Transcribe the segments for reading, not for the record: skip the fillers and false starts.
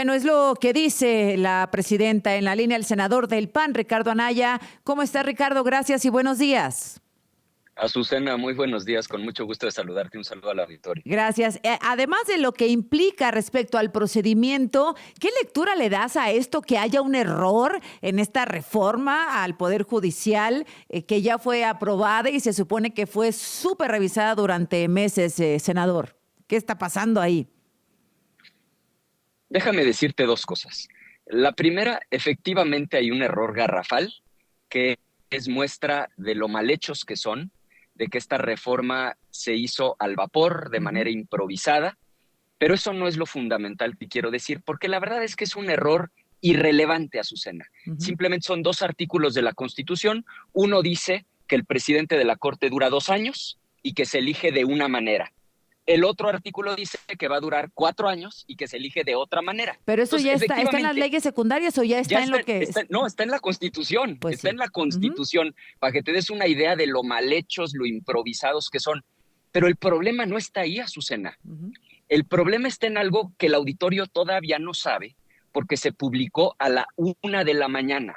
Bueno, es lo que dice la presidenta. En la línea, el senador del PAN, Ricardo Anaya. ¿Cómo está, Ricardo? Gracias y buenos días. Azucena, muy buenos días, con mucho gusto de saludarte, un saludo al auditorio. Gracias. Además de lo que implica respecto al procedimiento, ¿qué lectura le das a esto que haya un error en esta reforma al Poder Judicial que ya fue aprobada y se supone que fue súper revisada durante meses, senador? ¿Qué está pasando ahí? Déjame decirte dos cosas. La primera, efectivamente hay un error garrafal que es muestra de lo mal hechos que son, de que esta reforma se hizo al vapor, de manera improvisada, pero eso no es lo fundamental que quiero decir, porque la verdad es que es un error irrelevante, Azucena. Ujú. Simplemente son dos artículos de la Constitución. Uno dice que el presidente de la Corte dura 2 años y que se elige de una manera. El otro artículo dice que va a durar 4 años y que se elige de otra manera. Pero eso Entonces, ya está en las efectivamente, leyes secundarias o ya ya está en lo que... no, está en la Constitución, Pues está sí. en la Ujú. Constitución, para que te des una idea de lo mal hechos, lo improvisados que son. Pero el problema no está ahí, Azucena. Ujú. El problema está en algo que el auditorio todavía no sabe, porque se publicó a la 1 de la mañana,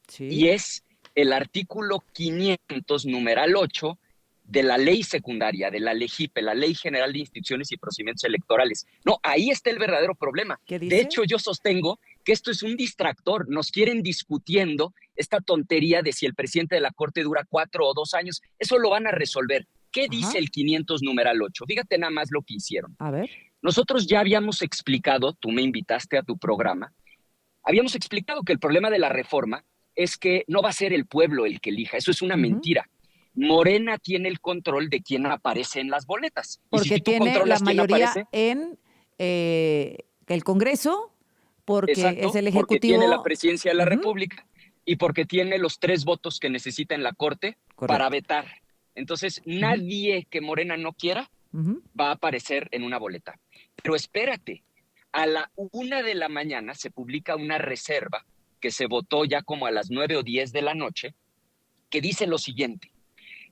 y Sí. es el artículo 500, numeral 8, de la ley secundaria, de la LEGIPE, la Ley General de Instituciones y Procedimientos Electorales. No, ahí está el verdadero problema. ¿Qué De dice? hecho, yo sostengo que esto es un distractor. Nos quieren discutiendo esta tontería de si el presidente de la Corte dura 4 o 2 años. Eso lo van a resolver. ¿Qué dice Ajá. el 500, numeral 8? Fíjate nada más lo que hicieron. A ver. Nosotros ya habíamos explicado, tú me invitaste a tu programa, habíamos explicado que el problema de la reforma es que no va a ser el pueblo el que elija, eso es una Ujú. mentira. Morena tiene el control de quién aparece en las boletas. Y si Porque tú tiene la controlas quién mayoría aparece, en el Congreso, porque es exacto, el porque tiene la Ejecutivo. presidencia de la Ujú. República y porque tiene los 3 votos que necesita en la Corte para Correcto. vetar. Entonces, Ujú. nadie que Morena no quiera Ujú. va a aparecer en una boleta. Pero espérate, a la 1 de la mañana se publica una reserva que se votó ya como a las 9 o 10 de la noche, que dice lo siguiente.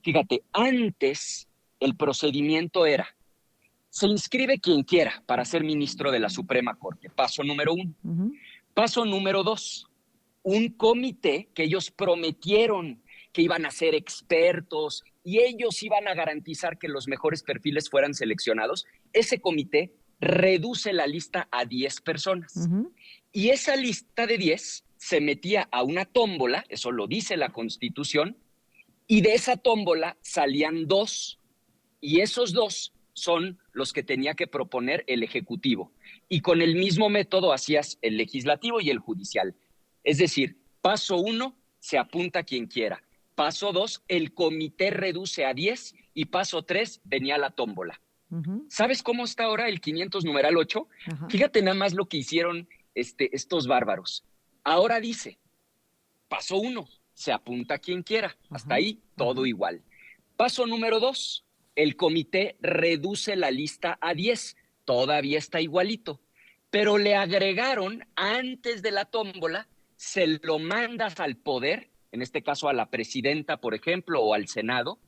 Fíjate, antes el procedimiento era, se inscribe quien quiera para ser ministro de la Suprema Corte, paso número 1. Ujú. Paso número 2, un comité que ellos prometieron que iban a ser expertos y ellos iban a garantizar que los mejores perfiles fueran seleccionados. Ese comité reduce la lista a 10 personas. Ujú. Y esa lista de 10 se metía a una tómbola, eso lo dice la Constitución, y de esa tómbola salían dos, y esos dos son los que tenía que proponer el Ejecutivo. Y con el mismo método hacías el legislativo y el judicial. Es decir, paso 1, se apunta quien quiera. Paso 2, el comité reduce a 10 y paso 3, venía la tómbola. Ujú. ¿Sabes cómo está ahora el 500 numeral 8? Ajá. Fíjate nada más lo que hicieron estos bárbaros. Ahora dice, paso 1, se apunta quien quiera. Hasta Ajá. ahí, todo Ajá. igual. Paso número 2, el comité reduce la lista a 10. Todavía está igualito. Pero le agregaron, antes de la tómbola, se lo mandas al poder, en este caso a la presidenta, por ejemplo, o al Senado,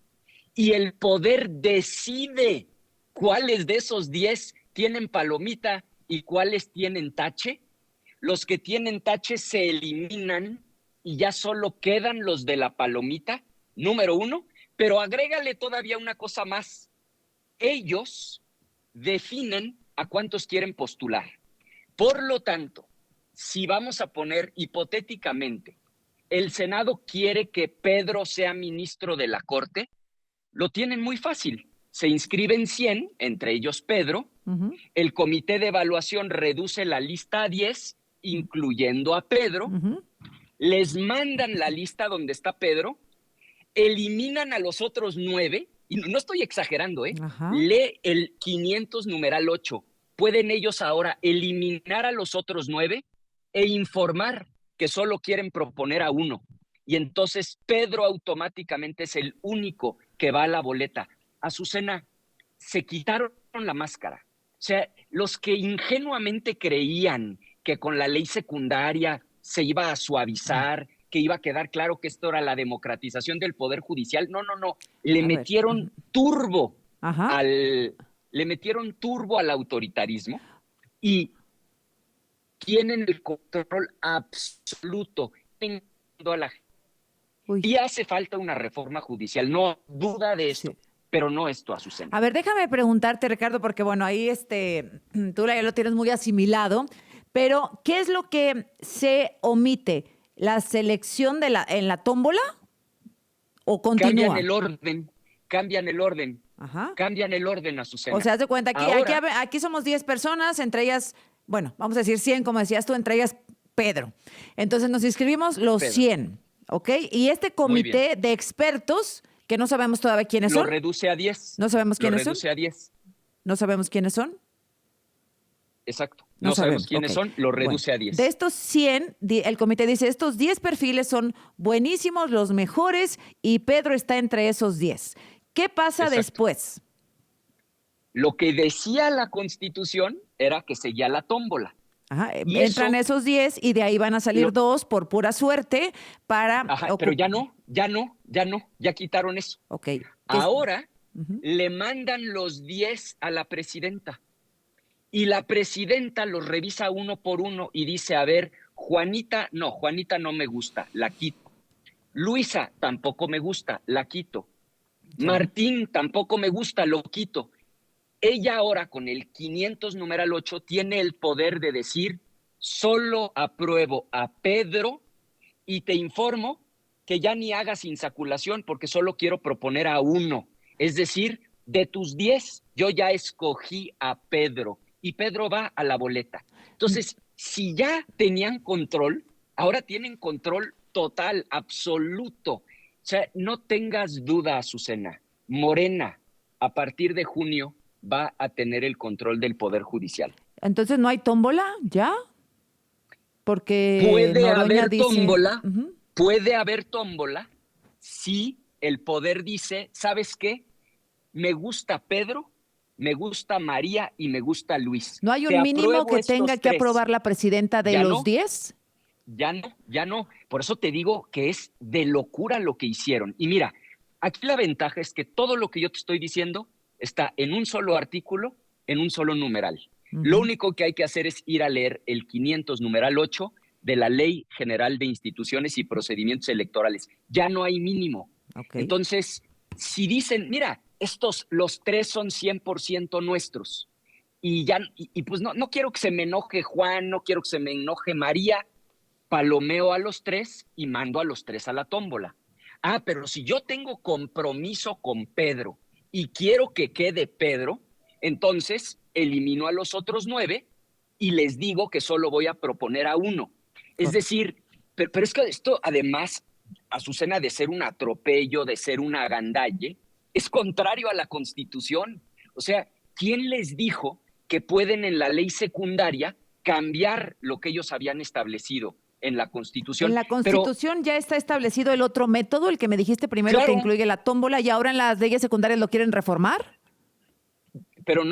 y el poder decide cuáles de esos 10 tienen palomita y cuáles tienen tache. Los que tienen tache se eliminan y ya solo quedan los de la palomita, número 1, pero agrégale todavía una cosa más. Ellos definen a cuántos quieren postular. Por lo tanto, si vamos a poner hipotéticamente, el Senado quiere que Pedro sea ministro de la Corte, lo tienen muy fácil. Se inscriben 100, entre ellos Pedro. Ujú. El comité de evaluación reduce la lista a 10, incluyendo a Pedro. Ujú. Les mandan la lista donde está Pedro, eliminan a los otros 9, y no estoy exagerando, Ajá. lee el 500 numeral 8. Pueden ellos ahora eliminar a los otros 9 e informar que solo quieren proponer a uno. Y entonces Pedro automáticamente es el único que va a la boleta. Azucena, se quitaron la máscara. O sea, los que ingenuamente creían que con la ley secundaria se iba a suavizar, que iba a quedar claro que esto era la democratización del Poder Judicial. No, no, no. Le A ver. metieron turbo Ajá. al, le metieron turbo al autoritarismo y tienen el control absoluto a la gente. Uy. Y hace falta una reforma judicial, no duda de esto, Sí. pero no esto, Azucena. A ver, déjame preguntarte, Ricardo, porque bueno, ahí tú ya lo tienes muy asimilado, pero ¿qué es lo que se omite? ¿La selección en la tómbola o Cambian continúa? el orden, cambian el orden, Ajá. cambian el orden, O Azucena. sea, haz de cuenta, Ahora, aquí somos 10 personas, entre ellas, bueno, vamos a decir 100, como decías tú, entre ellas Pedro. Entonces nos inscribimos los Pedro, 100, ¿ok? Y este muy bien, comité de expertos, que no sabemos todavía quiénes lo son, reduce a 10, no sabemos lo quiénes son, reduce a 10, no sabemos quiénes son, exacto. no No sabemos sabemos, ok. quiénes son, lo Bueno, reduce a de 10. estos 100, el comité dice, estos 10 perfiles son buenísimos, los mejores, y Pedro está entre esos 10. ¿Qué pasa Exacto. después? Lo que decía la Constitución era que seguía la tómbola. Ajá, Y entran eso, esos 10 y de ahí van a salir lo, dos por pura suerte para ajá, pero ocupar. ya quitaron eso. Ok. Ahora Ujú. le mandan los 10 a la presidenta y la presidenta los revisa uno por uno y dice, a ver, Juanita no me gusta, la quito. Luisa tampoco me gusta, la quito. Ya. Martín tampoco me gusta, lo quito. Ella ahora con el 500 numeral 8 tiene el poder de decir, solo apruebo a Pedro y te informo que ya ni hagas insaculación porque solo quiero proponer a uno. Es decir, de tus 10, yo ya escogí a Pedro y Pedro va a la boleta. Entonces, si ya tenían control, ahora tienen control total, absoluto. O sea, no tengas duda, Azucena. Morena, a partir de junio, va a tener el control del Poder Judicial. Entonces no hay tómbola, ¿ya? Porque Puede Noroña haber dice, tómbola, ujú, puede haber tómbola si el poder dice, ¿sabes qué? Me gusta Pedro, me gusta María y me gusta Luis. ¿no hay Te un mínimo apruebo que tenga estos que tres. aprobar la presidenta de Ya los no, 10? ya no, ya no. Por eso te digo que es de locura lo que hicieron. Y mira, aquí la ventaja es que todo lo que yo te estoy diciendo está en un solo artículo, en un solo numeral. Lo Ujú. único que hay que hacer es ir a leer el 500 numeral 8 de la Ley General de Instituciones y Procedimientos Electorales. Ya no hay mínimo. Ok. Entonces, si dicen, mira, los tres son 100% nuestros, y pues no quiero que se me enoje Juan, no quiero que se me enoje María, palomeo a los tres y mando a los tres a la tómbola. Ah, pero si yo tengo compromiso con Pedro y quiero que quede Pedro, entonces elimino a los otros 9 y les digo que solo voy a proponer a uno. Es Correcto. decir, pero es que esto además, Azucena, de ser un atropello, de ser una agandalle, es contrario a la Constitución. O sea, ¿quién les dijo que pueden en la ley secundaria cambiar lo que ellos habían establecido en la En Constitución? la Pero Constitución ya está establecido el otro método, el que me dijiste primero que claro, incluye la tómbola, y ahora en las leyes secundarias lo quieren reformar. pero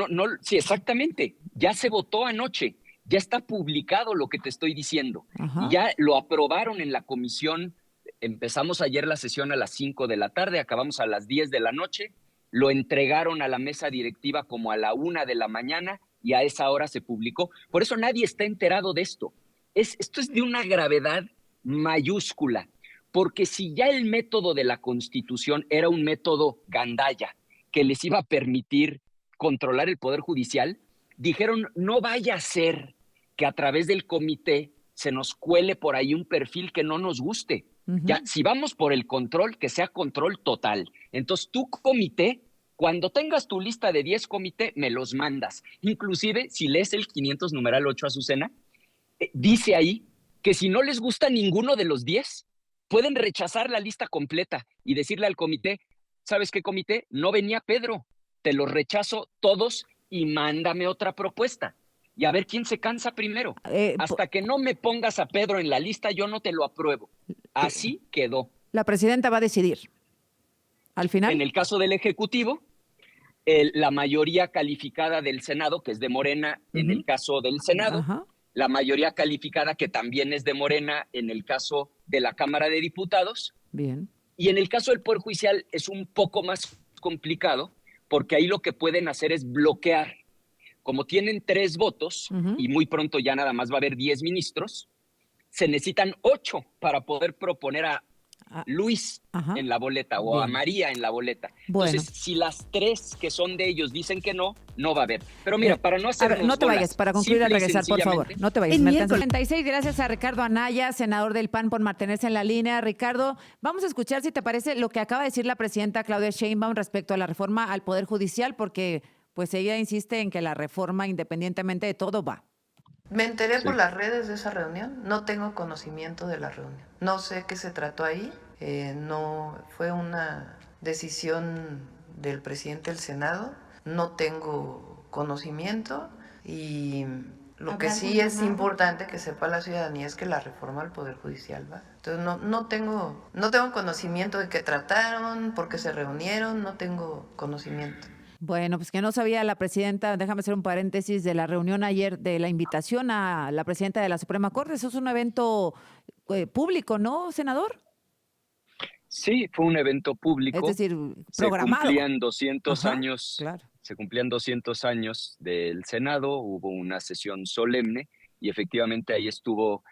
sí, exactamente. Ya se votó anoche, ya está publicado lo que te estoy diciendo y Ajá. ya lo aprobaron en la comisión. Empezamos ayer la sesión a las 5 de la tarde, acabamos a las 10 de la noche, lo entregaron a la mesa directiva como a la 1 de la mañana y a esa hora se publicó. Por eso nadie está enterado de esto. Esto es de una gravedad mayúscula, porque si ya el método de la Constitución era un método gandalla que les iba a permitir controlar el Poder Judicial, dijeron, no vaya a ser que a través del comité se nos cuele por ahí un perfil que no nos guste. Ya, Ujú. si vamos por el control, que sea control total. Entonces, tu comité, cuando tengas tu lista de 10 comité, me los mandas. Inclusive, si lees el 500 numeral 8, Azucena, dice ahí que si no les gusta ninguno de los 10, pueden rechazar la lista completa y decirle al comité, ¿sabes qué, comité? No venía Pedro, te los rechazo todos y mándame otra propuesta. Y a ver quién se cansa primero. Eh, po- Hasta que no me pongas a Pedro en la lista, yo no te lo apruebo. Así quedó. la presidenta va a decidir al En final. el caso del Ejecutivo, la mayoría calificada del Senado, que es de Morena en el Ujú. caso del Senado, Ajá. la mayoría calificada que también es de Morena en el caso de la Cámara de Diputados, Bien. y en el caso del Poder Judicial es un poco más complicado porque ahí lo que pueden hacer es bloquear. como tienen 3 votos y muy pronto ya nada más va a haber 10 ministros, se necesitan 8 para poder proponer a Luis en la boleta o a María en la boleta. Entonces, si las 3 que son de ellos dicen que no, no va a haber. Pero mira, para no hacernos no te bolas, vayas, para concluir a regresar, por favor. No te vayas. 36, gracias a Ricardo Anaya, senador del PAN, por mantenerse en la línea. Ricardo, vamos a escuchar, si te parece, lo que acaba de decir la presidenta Claudia Sheinbaum respecto a la reforma al Poder Judicial, porque pues ella insiste en que la reforma, independientemente de todo, va. Me enteré por las redes de esa reunión, no tengo conocimiento de la reunión, no sé qué se trató ahí, no fue una decisión del presidente del Senado, no tengo conocimiento y lo que sí es importante que sepa la ciudadanía es que la reforma al Poder Judicial va. Entonces no tengo conocimiento de qué trataron, por qué se reunieron, no tengo conocimiento. Bueno, pues que no sabía la presidenta, déjame hacer un paréntesis de la reunión ayer, de la invitación a la presidenta de la Suprema Corte. Eso es un evento público, ¿no, senador? Sí, fue un evento público. Es decir, programado. Se cumplían 200 años, claro. Se cumplían 200 años del Senado, hubo una sesión solemne y efectivamente ahí estuvo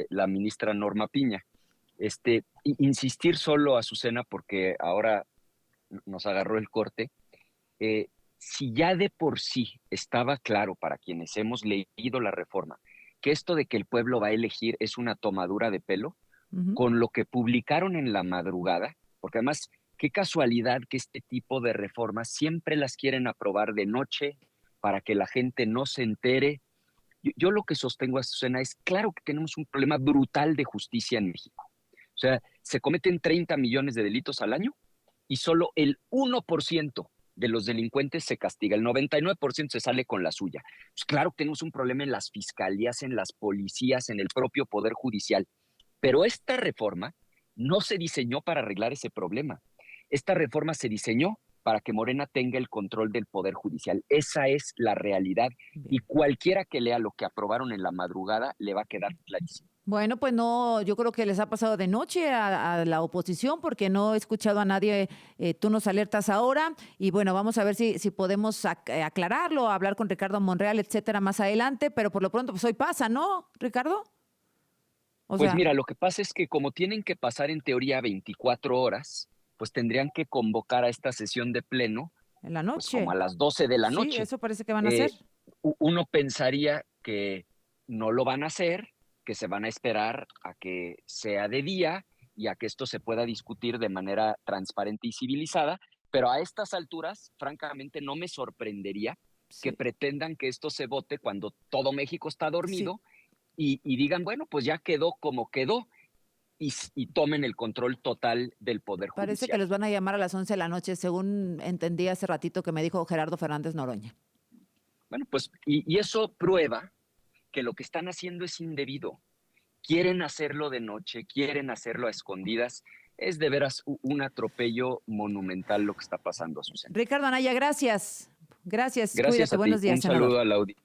la ministra Norma Piña. Insistir solo, Azucena, porque ahora nos agarró el corte. Si ya de por sí estaba claro para quienes hemos leído la reforma que esto de que el pueblo va a elegir es una tomadura de pelo, con lo que publicaron en la madrugada, porque además, qué casualidad que este tipo de reformas siempre las quieren aprobar de noche para que la gente no se entere. Yo lo que sostengo, Azucena, es claro que tenemos un problema brutal de justicia en México. O sea, se cometen 30 millones de delitos al año y solo el 1% de los delincuentes se castiga, el 99% se sale con la suya. Pues claro que tenemos un problema en las fiscalías, en las policías, en el propio Poder Judicial. Pero esta reforma no se diseñó para arreglar ese problema. Esta reforma se diseñó para que Morena tenga el control del Poder Judicial. Esa es la realidad. Y cualquiera que lea lo que aprobaron en la madrugada le va a quedar clarísimo. Bueno, pues no, yo creo que les ha pasado de noche a la oposición porque no he escuchado a nadie, tú nos alertas ahora y bueno, vamos a ver si podemos aclararlo, hablar con Ricardo Monreal, etcétera, más adelante, pero por lo pronto pues hoy pasa, ¿no, Ricardo? Mira, lo que pasa es que como tienen que pasar en teoría 24 horas, pues tendrían que convocar a esta sesión de pleno en la noche. Pues como a las 12 de la noche. Sí, eso parece que van a hacer. Uno pensaría que no lo van a hacer, que se van a esperar a que sea de día y a que esto se pueda discutir de manera transparente y civilizada, pero a estas alturas, francamente, no me sorprendería que pretendan que esto se vote cuando todo México está dormido y digan, bueno, pues ya quedó como quedó y tomen el control total del Poder Judicial. Parece que les van a llamar a las 11 de la noche, según entendí hace ratito que me dijo Gerardo Fernández Noroña. Bueno, pues y eso prueba que lo que están haciendo es indebido. Quieren hacerlo de noche, quieren hacerlo a escondidas. Es de veras un atropello monumental lo que está pasando, Azucena. Ricardo Anaya, gracias. Gracias, cuídate, buenos días, un saludo a la audiencia.